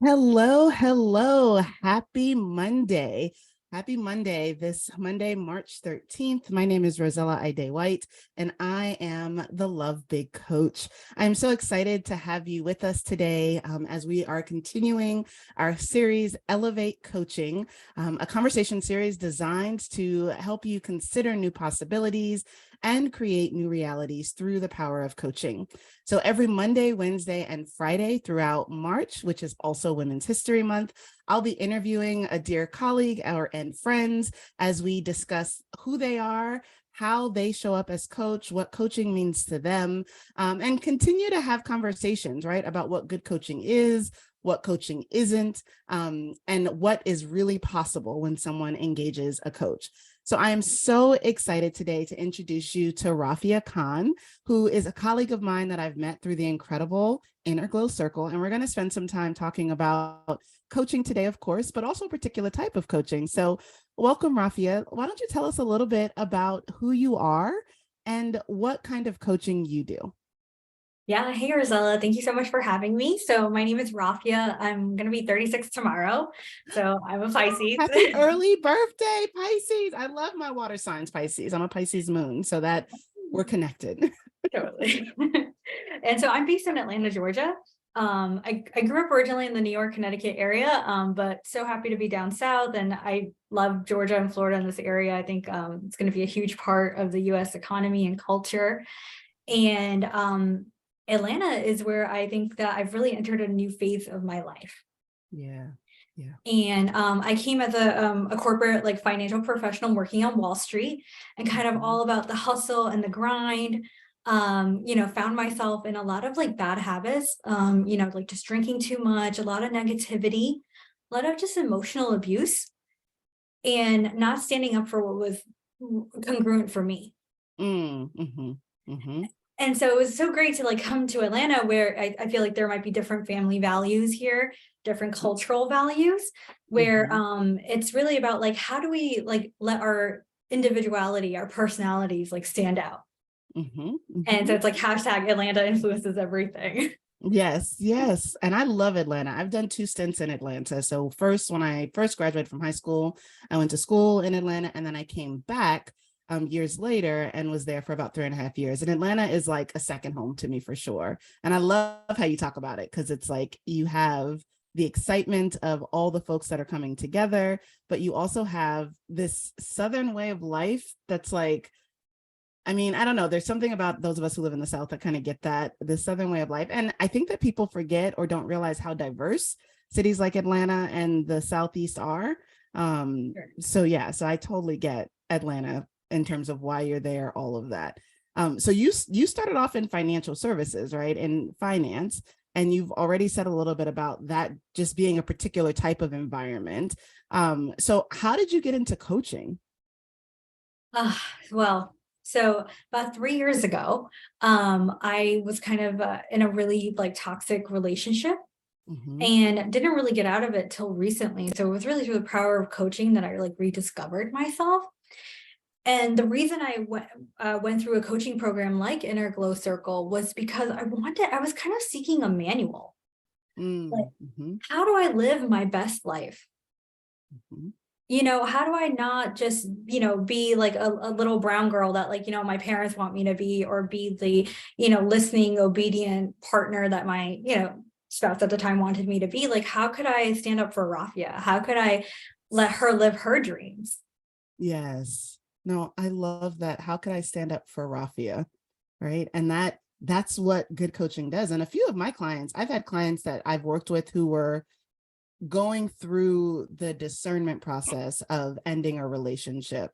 Hello, hello. Happy Monday. Happy Monday. This Monday, March 13th. My name is Rosella Ide White, and I am the Love Big Coach. I'm so excited to have you with us today as we are continuing our series, Elevate Coaching, a conversation series designed to help you consider new possibilities and create new realities through the power of coaching. So every Monday, Wednesday, and Friday throughout March, which is also Women's History Month, I'll be interviewing a dear colleague and friends as we discuss who they are, how they show up as coach, what coaching means to them, and continue to have conversations, right, about what good coaching is, what coaching isn't, and what is really possible when someone engages a coach. So I am so excited today to introduce you to Rafia Khan, who is a colleague of mine that I've met through the incredible Inner Glow Circle. And we're going to spend some time talking about coaching today, of course, but also a particular type of coaching. So welcome, Rafia. Why don't you tell us a little bit about who you are and what kind of coaching you do? Yeah, hey Rosella, thank you so much for having me. So my name is Rafia. I'm gonna be 36 tomorrow. So I'm a Pisces. Happy early birthday, Pisces. I love my water signs, Pisces. I'm a Pisces moon, so that we're connected. Totally. And so I'm based in Atlanta, Georgia. I grew up originally in the New York, Connecticut area, but so happy to be down south. And I love Georgia and Florida in this area. I think it's going to be a huge part of the US economy and culture. And Atlanta is where I think that I've really entered a new phase of my life. Yeah. Yeah. And I came as a corporate like financial professional working on Wall Street and kind of all about the hustle and the grind. Found myself in a lot of like bad habits, like just drinking too much, a lot of negativity, a lot of just emotional abuse, and not standing up for what was congruent for me. Mm-hmm. Mm-hmm. And so it was so great to like come to Atlanta where I feel like there might be different family values here, different cultural values, where it's really about like how do we like let our individuality, our personalities like stand out. Mm-hmm. And so Mm-hmm. it's like hashtag Atlanta influences everything. Yes, yes. And I love Atlanta. I've done 2 stints in Atlanta. So first, when I first graduated from high school, I went to school in Atlanta, and then I came back years later and was there for about 3.5 years. And Atlanta is like a second home to me for sure. And I love how you talk about it because it's like you have the excitement of all the folks that are coming together, but you also have this Southern way of life that's like, I mean, I don't know. There's something about those of us who live in the South that kind of get that, the Southern way of life. And I think that people forget or don't realize how diverse cities like Atlanta and the Southeast are. Sure. So I totally get Atlanta in terms of why you're there, all of that. So you started off in financial services, right? In finance, and you've already said a little bit about that just being a particular type of environment. So how did you get into coaching? Uh, well, so about 3 years ago, I was kind of in a really like toxic relationship Mm-hmm. and didn't really get out of it till recently. So it was really through the power of coaching that I like rediscovered myself. And the reason I went through a coaching program like Inner Glow Circle was because I was kind of seeking a manual. Like, Mm-hmm. how do I live my best life? Mm-hmm. How do I not just, be like a little brown girl that like, my parents want me to be, or be the, listening, obedient partner that my, spouse at the time wanted me to be? Like, how could I stand up for Rafia? How could I let her live her dreams? Yes. No, I love that. How can I stand up for Rafia? Right. And that's what good coaching does. And a few of my clients, I've had clients that I've worked with who were going through the discernment process of ending a relationship.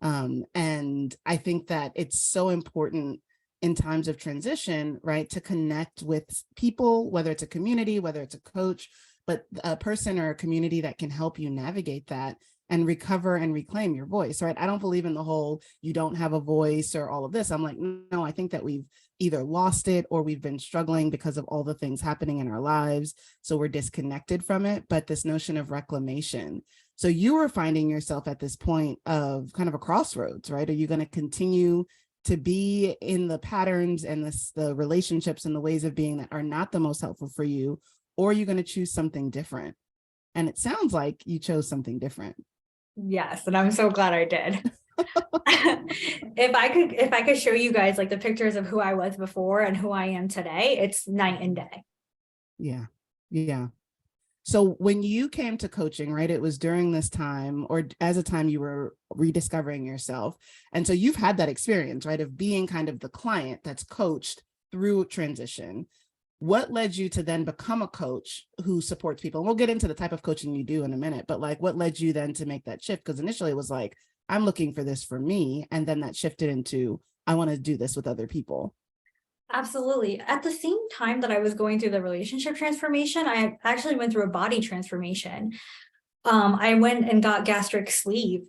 And I think that it's so important in times of transition, right, to connect with people, whether it's a community, whether it's a coach, but a person or a community that can help you navigate that and recover and reclaim your voice, right? I don't believe in the whole you don't have a voice or all of this. I'm like, no, I think that we've either lost it or we've been struggling because of all the things happening in our lives. So we're disconnected from it. But this notion of reclamation. So you were finding yourself at this point of kind of a crossroads, right? Are you going to continue to be in the patterns and the relationships and the ways of being that are not the most helpful for you? or are you going to choose something different? And it sounds like you chose something different. Yes, and I'm so glad I did. If I could show you guys like the pictures of who I was before and who I am today, it's night and day. Yeah. Yeah. So when you came to coaching, right, it was during this time or as a time you were rediscovering yourself. And so you've had that experience, right, of being kind of the client that's coached through transition. What led you to then become a coach who supports people? And we'll get into the type of coaching you do in a minute, but like what led you then to make that shift? Because initially it was like, I'm looking for this for me. And then that shifted into, I want to do this with other people. Absolutely. At the same time that I was going through the relationship transformation, I actually went through a body transformation. I went and got gastric sleeve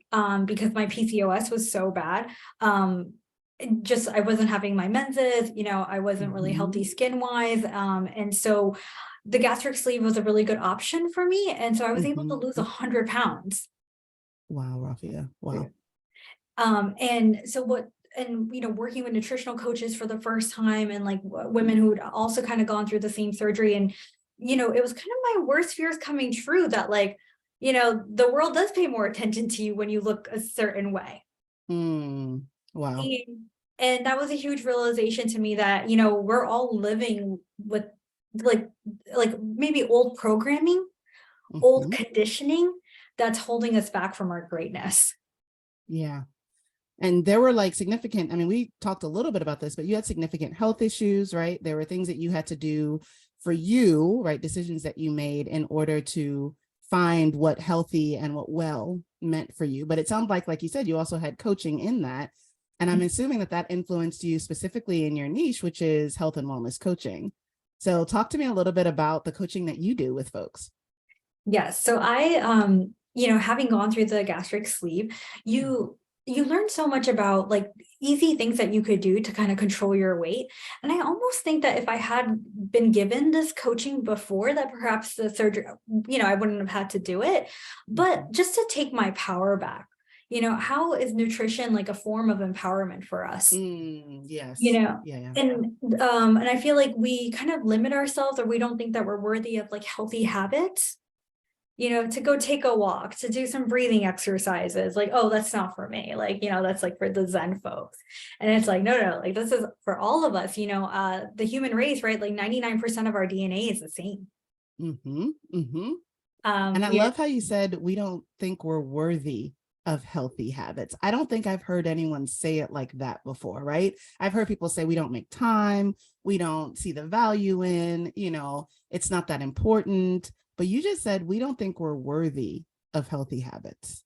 because my PCOS was so bad. I wasn't having my menses, I wasn't really healthy skin wise. And so the gastric sleeve was a really good option for me. And so I was able to lose 100 pounds. Wow, Rafia. Wow. Working with nutritional coaches for the first time and like women who had also kind of gone through the same surgery. And, it was kind of my worst fears coming true that like, the world does pay more attention to you when you look a certain way. Wow. And that was a huge realization to me that, we're all living with like maybe old programming, old conditioning that's holding us back from our greatness. Yeah. And there were like significant, I mean, we talked a little bit about this, but you had significant health issues, right? There were things that you had to do for you, right? Decisions that you made in order to find what healthy and what well meant for you. But it sounds like you said, you also had coaching in that. And I'm assuming that influenced you specifically in your niche, which is health and wellness coaching. So talk to me a little bit about the coaching that you do with folks. Yes. So having gone through the gastric sleeve, you learn so much about like easy things that you could do to kind of control your weight. And I almost think that if I had been given this coaching before, that perhaps the surgery, I wouldn't have had to do it, but just to take my power back. How is nutrition like a form of empowerment for us? Yes. Yeah. Yeah. And I feel like we kind of limit ourselves, or we don't think that we're worthy of like healthy habits, to go take a walk, to do some breathing exercises, like, oh, that's not for me. Like, that's like for the Zen folks. And it's like, no, like this is for all of us, the human race, right? Like 99% of our DNA is the same. And I love how you said, we don't think we're worthy of healthy habits. I don't think I've heard anyone say it like that before, right? I've heard people say we don't make time, we don't see the value in, it's not that important. But you just said we don't think we're worthy of healthy habits.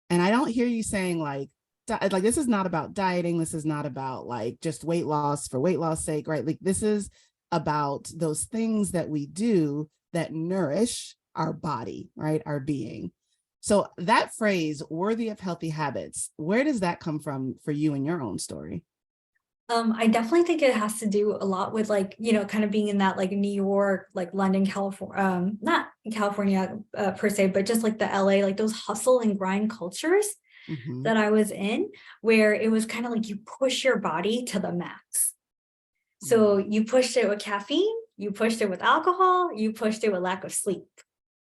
And I don't hear you saying like this is not about dieting. This is not about like just weight loss for weight loss sake, right? Like this is about those things that we do that nourish our body, right? Our being. So that phrase, worthy of healthy habits, where does that come from for you in your own story? I definitely think it has to do a lot with like, kind of being in that like New York, like London, California, not California per se, but just like the LA, like those hustle and grind cultures that I was in, where it was kind of like you push your body to the max. So you pushed it with caffeine, you pushed it with alcohol, you pushed it with lack of sleep,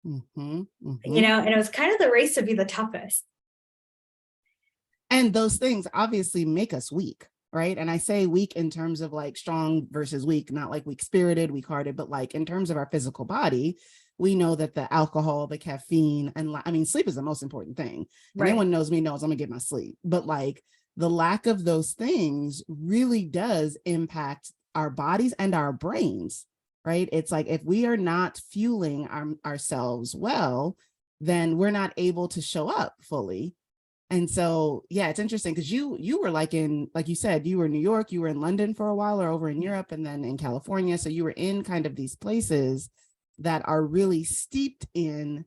and it was kind of the race to be the toughest. And those things obviously make us weak. Right. And I say weak in terms of like strong versus weak, not like weak spirited, weak hearted, but like in terms of our physical body, we know that the alcohol, the caffeine, and I mean, sleep is the most important thing. And anyone knows me knows I'm gonna get my sleep. But like the lack of those things really does impact our bodies and our brains. Right. It's like if we are not fueling ourselves well, then we're not able to show up fully. And so, yeah, it's interesting because you were like like you said, you were in New York, you were in London for a while or over in Europe and then in California. So you were in kind of these places that are really steeped in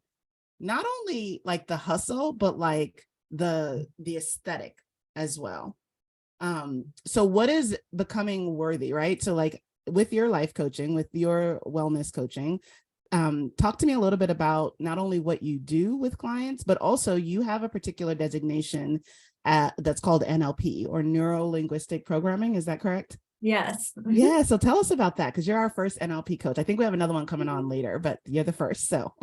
not only like the hustle, but like the aesthetic as well. So what is becoming worthy, right? So like with your life coaching, with your wellness coaching, talk to me a little bit about not only what you do with clients, but also you have a particular designation that's called NLP or neuro-linguistic programming. Is that correct? Yes. Yeah. So tell us about that, because you're our first NLP coach. I think we have another one coming on later, but you're the first. So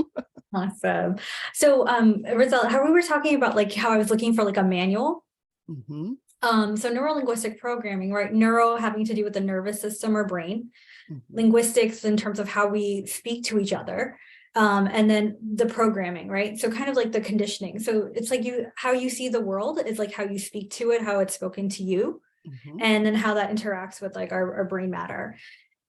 Awesome. So, Rosella, how we were talking about like how I was looking for like a manual. mhm, So neuro-linguistic programming, right? Neuro having to do with the nervous system or brain, mhm. linguistics in terms of how we speak to each other, and then the programming, right? So kind of like the conditioning. So it's like how you see the world is like how you speak to it, how it's spoken to you, Mhm. and then how that interacts with like our brain matter.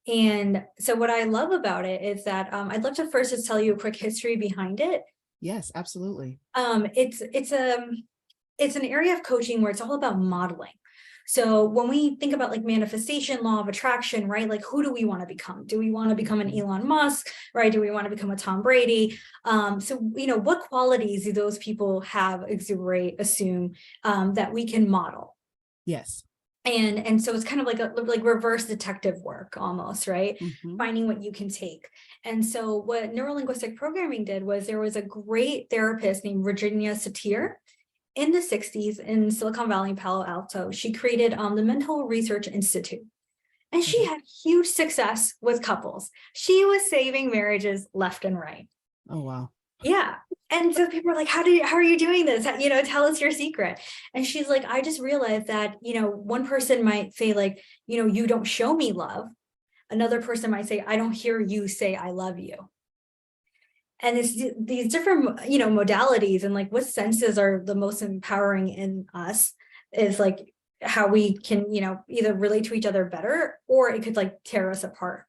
And so what I love about it is that I'd love to first just tell you a quick history behind it. Yes, absolutely. It's an area of coaching where it's all about modeling. So when we think about like manifestation, law of attraction, right? Like who do we want to become? Do we want to become an Mhm. Elon Musk, right? Do we want to become a Tom Brady? So what qualities do those people have, exuberate, assume, that we can model? Yes. And so it's kind of like reverse detective work almost, right? Mhm. Finding what you can take. And so what neurolinguistic programming did was there was a great therapist named Virginia Satir in the 60s in Silicon Valley, Palo Alto. She created the Mental Research Institute. And she Mhm. had huge success with couples. She was saving marriages left and right. Oh, wow. Yeah. And so people are like, how are you doing this? Tell us your secret. And she's like, I just realized that, one person might say like, you don't show me love. Another person might say, I don't hear you say, I love you. And it's these different, modalities and like what senses are the most empowering in us is like how we can, either relate to each other better, or it could like tear us apart.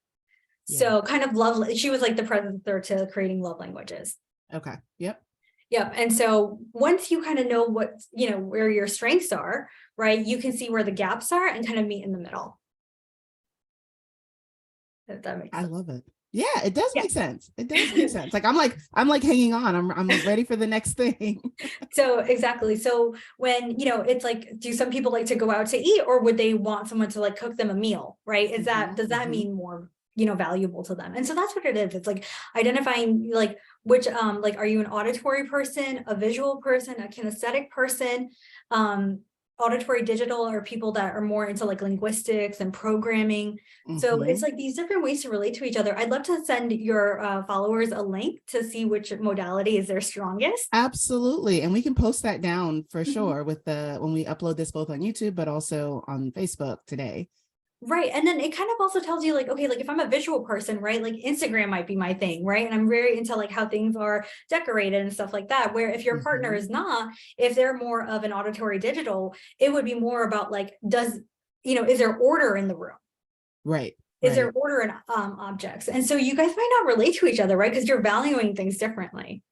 Yeah. So kind of love, she was like the predecessor to creating love languages. Okay. Yep. Yep. And so once you kind of know what, where your strengths are, right, you can see where the gaps are and kind of meet in the middle. If that makes I sense. love it. Yeah, it does Yeah. make sense. It does make sense. Like I'm like hanging on. I'm ready for the next thing. So exactly. So when, it's like, do some people like to go out to eat, or would they want someone to like cook them a meal? Right. Mhm. Does that Mhm. mean more, valuable to them? And so that's what it is. It's like identifying like which, like, are you an auditory person, a visual person, a kinesthetic person? Auditory digital are people that are more into like linguistics and programming. So it's Mhm. like these different ways to relate to each other. I'd love to send your followers a link to see which modality is their strongest. Absolutely. And we can post that down for Mhm. sure with the when we upload this both on YouTube but also on Facebook today. Right. And then it kind of also tells you like, okay, like if I'm a visual person, right, like Instagram might be my thing, right? And I'm very into like how things are decorated and stuff like that. Where if your partner Mhm. is not, if they're more of an auditory digital, it would be more about like, is there order in the room? Right. Is there Right. order in objects? And so you guys might not relate to each other, right? Because you're valuing things differently.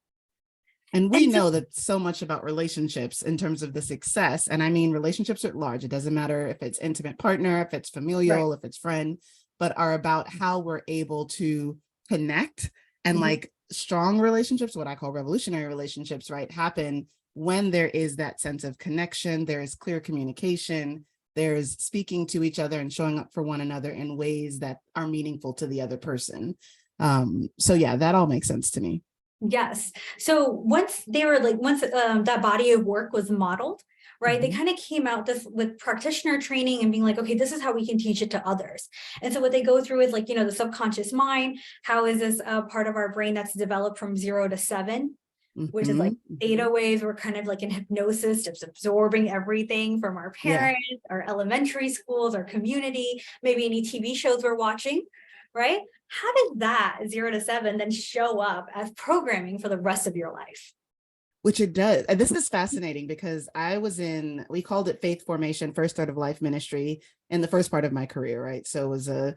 And we And so, know that so much about relationships in terms of the success. And I mean, relationships at large, it doesn't matter if it's intimate partner, if it's right. familial, if it's friend, but are about how we're able to connect. And Mhm. like strong relationships, what I call revolutionary relationships, right, happen when there is that sense of connection, there is clear communication, there's speaking to each other and showing up for one another in ways that are meaningful to the other person. So yeah, that all makes sense to me. Yes. So once that body of work was modeled, right, they Mhm. kind of came out this with practitioner training and being like, okay, this is how we can teach it to others. And so what they go through is like, the subconscious mind. How is this part of our brain that's developed from 0 to 7, which is like Mhm. theta Mhm. waves? We're kind of like in hypnosis, just absorbing everything from our Yeah. parents, our elementary schools, our community, maybe any TV shows we're watching, right? How does that 0 to 7 then show up as programming for the rest of your life? Which it does. And this is fascinating because we called it faith formation, first start of life ministry in the first part of my career, right? So it was a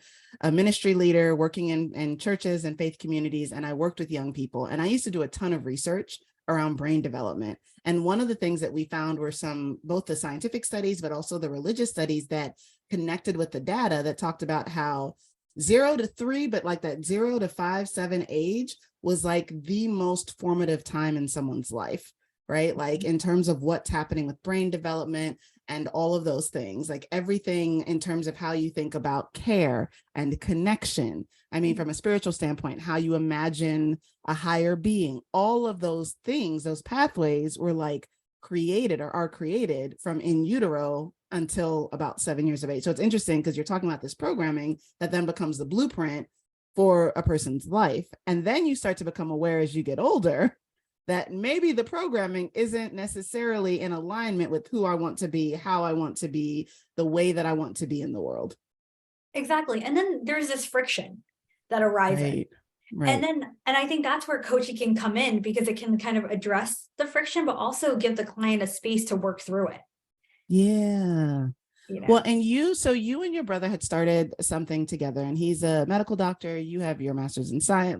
ministry leader working in churches and faith communities. And I worked with young people. And I used to do a ton of research around brain development. And one of the things that we found were both the scientific studies, but also the religious studies that connected with the data that talked about how 0 to 3, but like that 0 to 5, 7 age was like the most formative time in someone's life, right? Like in terms of what's happening with brain development and all of those things, like everything in terms of how you think about care and connection. I mean, from a spiritual standpoint, how you imagine a higher being, all of those things, those pathways were like created or are created from in utero until about 7 years of age. So it's interesting because you're talking about this programming that then becomes the blueprint for a person's life. And then you start to become aware as you get older that maybe the programming isn't necessarily in alignment with who I want to be, how I want to be, the way that I want to be in the world. Exactly. And then there's this friction that arises. Right. Right. And I think that's where coaching can come in, because it can kind of address the friction, but also give the client a space to work through it. Yeah. You know? Well, and you and your brother had started something together, and he's a medical doctor. You have your master's in science,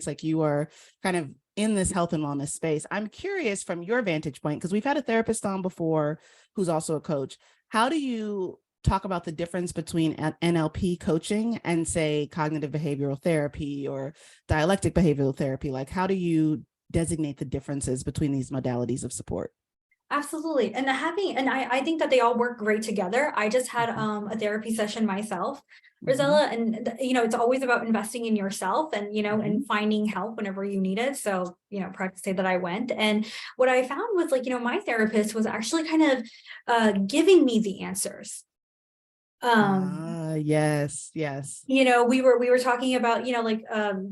like you are kind of in this health and wellness space. I'm curious from your vantage point, because we've had a therapist on before who's also a coach. How do you talk about the difference between NLP coaching and, say, cognitive behavioral therapy or dialectic behavioral therapy? Like, how do you designate the differences between these modalities of support? Absolutely. And I think that they all work great together. I just had Mhm. a therapy session myself, Mhm. Rosella, and it's always about investing in yourself, and and Mhm. finding help whenever you need it. So, proud to say that I went. And what I found was, like, my therapist was actually kind of giving me the answers. Um Yes, yes. we were talking about,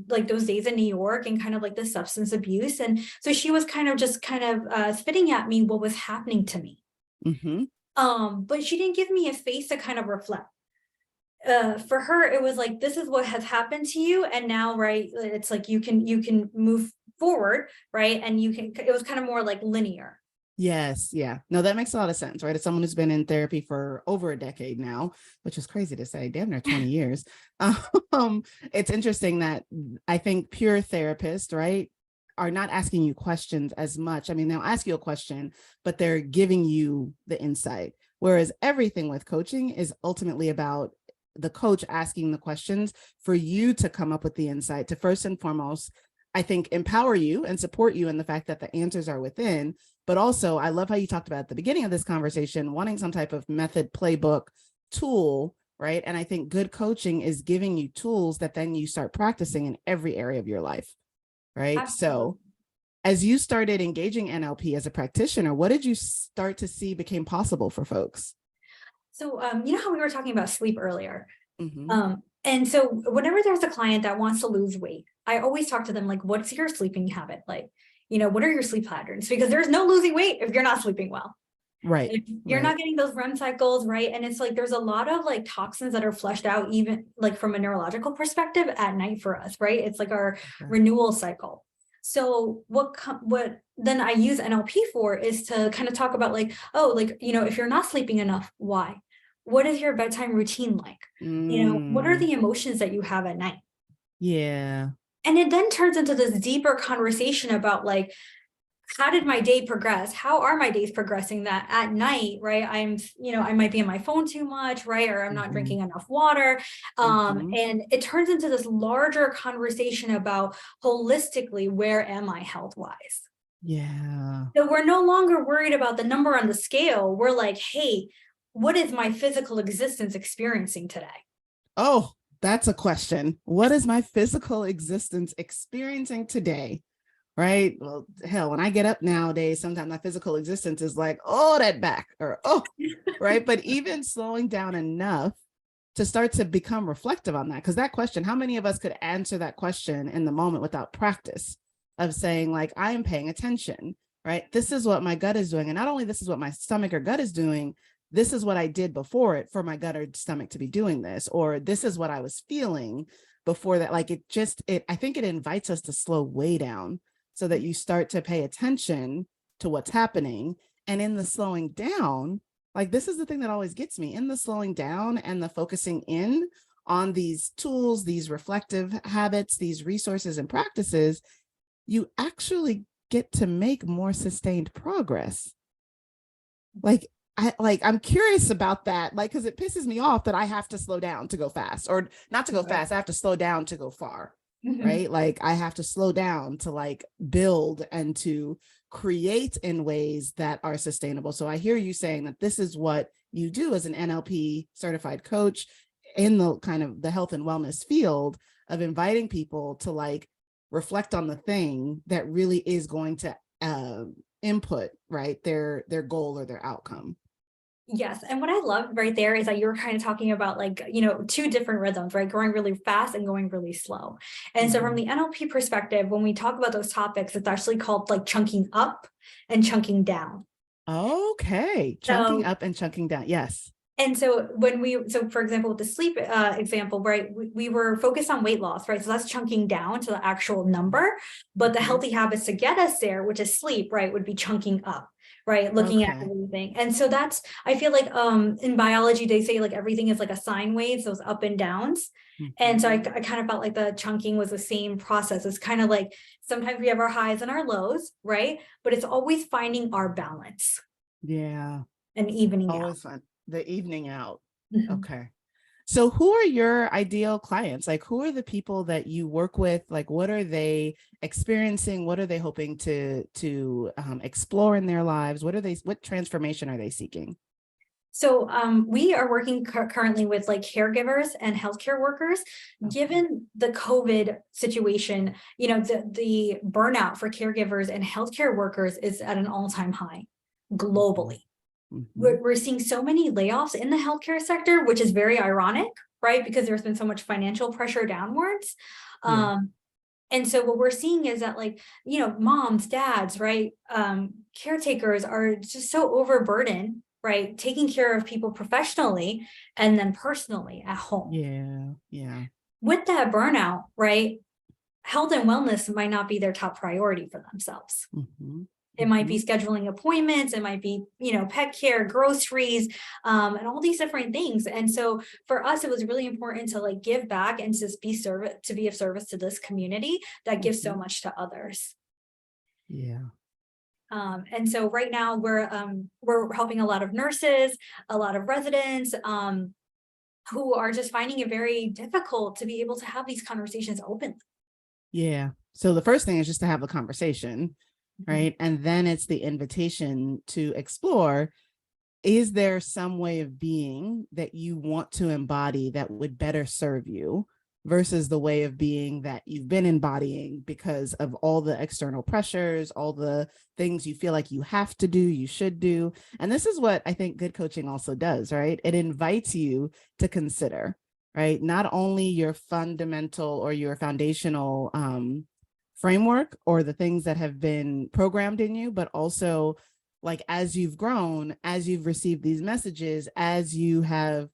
like those days in New York, and kind of like the substance abuse. And so she was kind of spitting at me what was happening to me. Mhm. But she didn't give me a face to kind of reflect. For her, it was like, this is what has happened to you, and now, right, it's like you can move forward, right? And it was kind of more like linear. Yes, yeah. No, that makes a lot of sense, right? As someone who's been in therapy for over a decade now, which is crazy to say, damn near 20 years. Um, it's interesting that I think pure therapists, right, are not asking you questions as much. I mean, they'll ask you a question, but they're giving you the insight. Whereas everything with coaching is ultimately about the coach asking the questions for you to come up with the insight, to first and foremost, I think, empower you and support you in the fact that the answers are within. But also, I love how you talked about at the beginning of this conversation, wanting some type of method, playbook, tool, right? And I think good coaching is giving you tools that then you start practicing in every area of your life, right? So Absolutely. as you started engaging NLP as a practitioner, what did you start to see became possible for folks? So, how we were talking about sleep earlier. Mm-hmm. And so whenever there's a client that wants to lose weight, I always talk to them like, what's your sleeping habit? Like, what are your sleep patterns? Because there's no losing weight if you're not sleeping well. Right, If you're not right. getting those REM cycles, right? And it's like there's a lot of like toxins that are flushed out, even like from a neurological perspective at night for us, right? It's like our Okay. renewal cycle. So what then I use NLP for is to kind of talk about, like, oh, like, if you're not sleeping enough, why? What is your bedtime routine like? What are Mm, the emotions that you have at night? yeah. And it then turns into this deeper conversation about, like, how did my day progress? How are my days progressing, that at night, right? I might be on my phone too much, right? Or I'm not Mm-hmm. drinking enough water. Mm-hmm. And it turns into this larger conversation about, holistically, where am I health wise? Yeah. So we're no longer worried about the number on the scale. We're like, hey, what is my physical existence experiencing today? Oh, that's a question. What is my physical existence experiencing today? Right. Well, hell, when I get up nowadays, sometimes my physical existence is like, oh, that back, or oh, right. But even slowing down enough to start to become reflective on that, because that question, how many of us could answer that question in the moment without practice of saying, like, I am paying attention, right? This is what my gut is doing. And not only this is what my stomach or gut is doing, this is what I did before it for my gut or stomach to be doing this, or this is what I was feeling before that. Like I think it invites us to slow way down so that you start to pay attention to what's happening. And in the slowing down, like, this is the thing that always gets me in the slowing down and the focusing in on these tools, these reflective habits, these resources and practices, you actually get to make more sustained progress. Like, I'm curious about that, like, because it pisses me off that I have to slow down to go fast, or not to go Right. fast, I have to slow down to go far, Mhm. right? Like, I have to slow down to, like, build and to create in ways that are sustainable. So I hear you saying that this is what you do as an NLP certified coach in the kind of the health and wellness field, of inviting people to, like, reflect on the thing that really is going to input, right, their goal or their outcome. Yes. And what I love right there is that you're kind of talking about like, you know, two different rhythms, right? Going really fast and going really slow. And so from Mhm. the NLP perspective, when we talk about those topics, it's actually called like chunking up and chunking down. Okay. Chunking So up and chunking down. Yes. and so so for example, with the sleep example, right, we were focused on weight loss, right? So that's chunking down to the actual number, but the Mhm. healthy habits to get us there, which is sleep, right, would be chunking up, right? Looking at Okay. everything. And so that's, I feel like in biology, they say like everything is like a sine wave, those up and downs. And so I Mhm. kind of felt like the chunking was the same process. It's kind of like sometimes we have our highs and our lows, right? But it's always finding our balance Yeah. and evening out. Always fun. The evening out. Mhm. Okay. So who are your ideal clients? Like who are the people that you work with? Like what are they experiencing? What are they hoping to explore in their lives? What transformation are they seeking? So we are working currently with like caregivers and healthcare workers. Okay. Given the COVID situation, you know, the burnout for caregivers and healthcare workers is at an all-time high Mhm. globally. Mhm. We're seeing so many layoffs in the healthcare sector, which is very ironic, right? Because there's been so much financial pressure downwards. Yeah. Um, and so what we're seeing is that like, you know, moms, dads, right? Caretakers are just so overburdened, right? Taking care of people professionally and then personally at home. Yeah. Yeah. With that burnout, right? Health and wellness might not be their top priority for themselves. Mhm. It might be Mhm. scheduling appointments, it might be, you know, pet care, groceries, and all these different things. And so for us, it was really important to like give back and to be of service to this community that gives so Mhm. much to others. Yeah. And so right now we're helping a lot of nurses, a lot of residents, who are just finding it very difficult to be able to have these conversations openly. Yeah. So the first thing is just to have a conversation, Mhm. right? And then it's the invitation to explore, is there some way of being that you want to embody that would better serve you versus the way of being that you've been embodying because of all the external pressures, all the things you feel like you have to do, you should do. And this is what I think good coaching also does, right? It invites you to consider, right? Not only your fundamental or your foundational framework or the things that have been programmed in you, but also like as you've grown, as you've received these messages, as you have,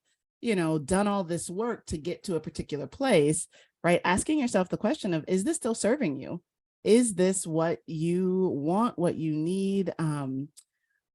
done all this work to get to a particular place, right? Asking yourself the question of, is this still serving you? Is this what you want, what you need,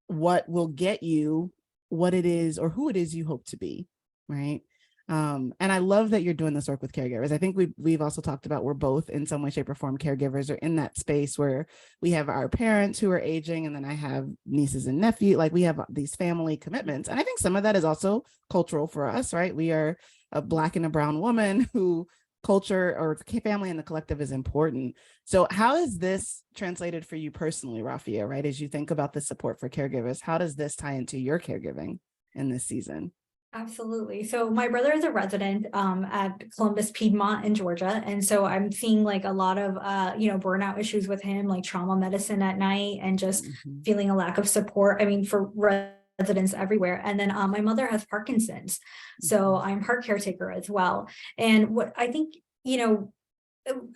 what will get you what it is or who it is you hope to be, right? And I love that you're doing this work with caregivers. I think we've also talked about we're both in some way, shape, or form caregivers or in that space where we have our parents who are aging, and then I have nieces and nephews. Like we have these family commitments, and I think some of that is also cultural for us, right? We are a Black and a brown woman who culture or family and the collective is important. So how is this translated for you personally, Rafia, right? As you think about the support for caregivers, how does this tie into your caregiving in this season? Absolutely. So my brother is a resident at Columbus, Piedmont in Georgia. And so I'm seeing like a lot of you know, burnout issues with him, like trauma medicine at night and just Mm-hmm. feeling a lack of support. I mean, for residents everywhere. And then my mother has Parkinson's. So Mm-hmm. I'm her caretaker as well. And what I think, you know,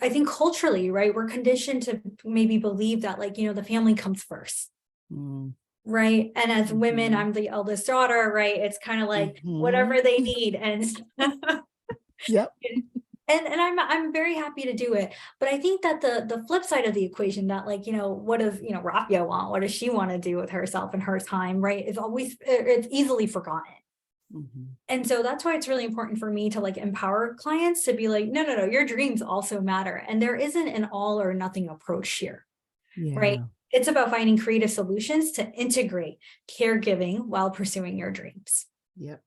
I think culturally, right, we're conditioned to maybe believe that like, you know, the family comes first. Right. And as women, Mm-hmm. I'm the eldest daughter, right? It's kind of like Mm-hmm. whatever they need. And Yep. and I'm very happy to do it. But I think that the flip side of the equation, that like, you know, what does, you know, Rafia want? What does she want to do with herself and her time, right? Is always it's easily forgotten. Mm-hmm. And so that's why it's really important for me to like empower clients to be like, no, no, no, your dreams also matter. And there isn't an all or nothing approach here, right? Yeah. It's about finding creative solutions to integrate caregiving while pursuing your dreams. Yep.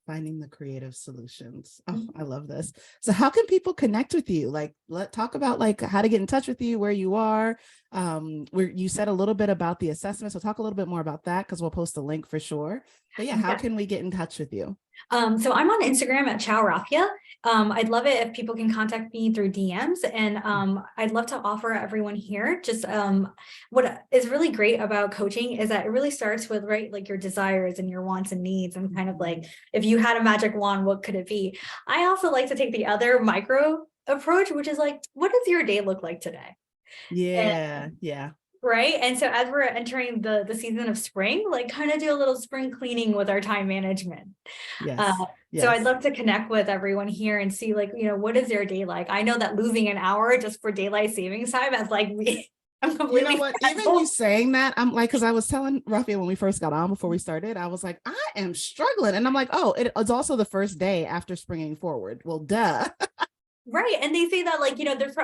Finding the creative solutions. Oh, I Mhm. love this. So how can people connect with you? Like let talk about like how to get in touch with you, where you are. Where you said a little bit about the assessment. So talk a little bit more about that because we'll post a link for sure. But yeah, how can we get in touch with you? So I'm on Instagram at Ciao Rafia. I'd love it if people can contact me through DMs, and I'd love to offer everyone here just what is really great about coaching is that it really starts with, right, like your desires and your wants and needs, and kind of like, if you had a magic wand, what could it be? I also like to take the other micro approach, which is like, what does your day look like today? Yeah, yeah. Right. And so as we're entering the season of spring, like kind of do a little spring cleaning with our time management. Uh, Yes, so I'd yes. love to connect with everyone here and see, like, what is their day like? I know that losing an hour just for daylight savings time is like me. I'm You know completely what? Even you frazzled. saying that, I'm like, because I was telling Rafia when we first got on before we started, I was like, I am struggling. And I'm like, oh, it's also the first day after springing forward. Well, duh. Right. And they say that, like, there's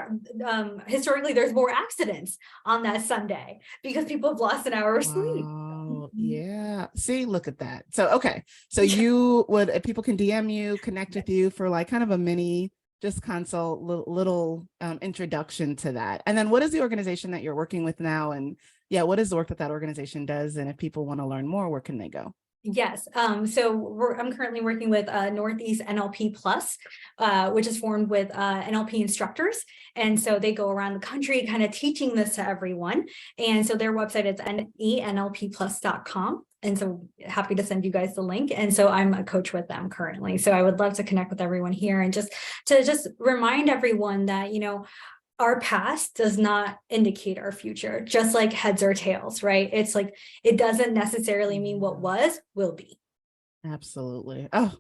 historically there's more accidents on that Sunday because people have lost an hour of sleep. Wow. Mhm. Yeah. See, look at that. So, okay. So Yeah. you would, if people can DM you, connect with you for like kind of a mini, just consult, little introduction to that. And then what is the organization that you're working with now? And yeah, what is the work that that organization does? And if people want to learn more, where can they go? Yes. So I'm currently working with Northeast NLP Plus, which is formed with NLP instructors. And so they go around the country kind of teaching this to everyone. And so their website is enlpplus.com. And so happy to send you guys the link. And so I'm a coach with them currently. So I would love to connect with everyone here and just remind everyone that, our past does not indicate our future, just like heads or tails, right? It's like, it doesn't necessarily mean what was will be. Absolutely. Oh,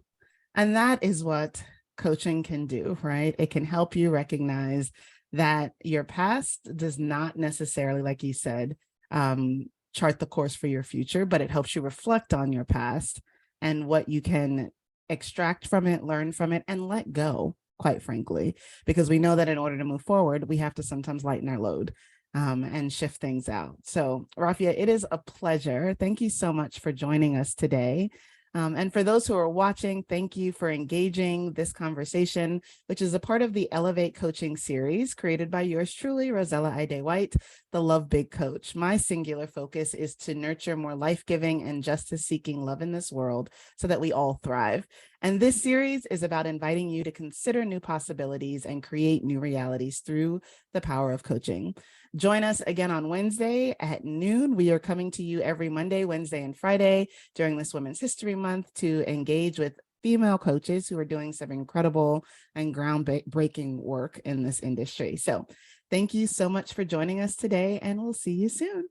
and that is what coaching can do, right? It can help you recognize that your past does not necessarily, like you said, chart the course for your future, but it helps you reflect on your past and what you can extract from it, learn from it, and let go, quite frankly, because we know that in order to move forward, we have to sometimes lighten our load and shift things out. So, Rafia, it is a pleasure. Thank you so much for joining us today. And for those who are watching, thank you for engaging this conversation, which is a part of the Elevate Coaching series created by yours truly, Rosella Ide White, the Love Big Coach. My singular focus is to nurture more life-giving and justice-seeking love in this world so that we all thrive. And this series is about inviting you to consider new possibilities and create new realities through the power of coaching. Join us again on Wednesday at noon. We are coming to you every Monday, Wednesday, and Friday during this Women's History Month to engage with female coaches who are doing some incredible and groundbreaking work in this industry. So thank you so much for joining us today, and we'll see you soon.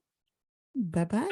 Bye-bye.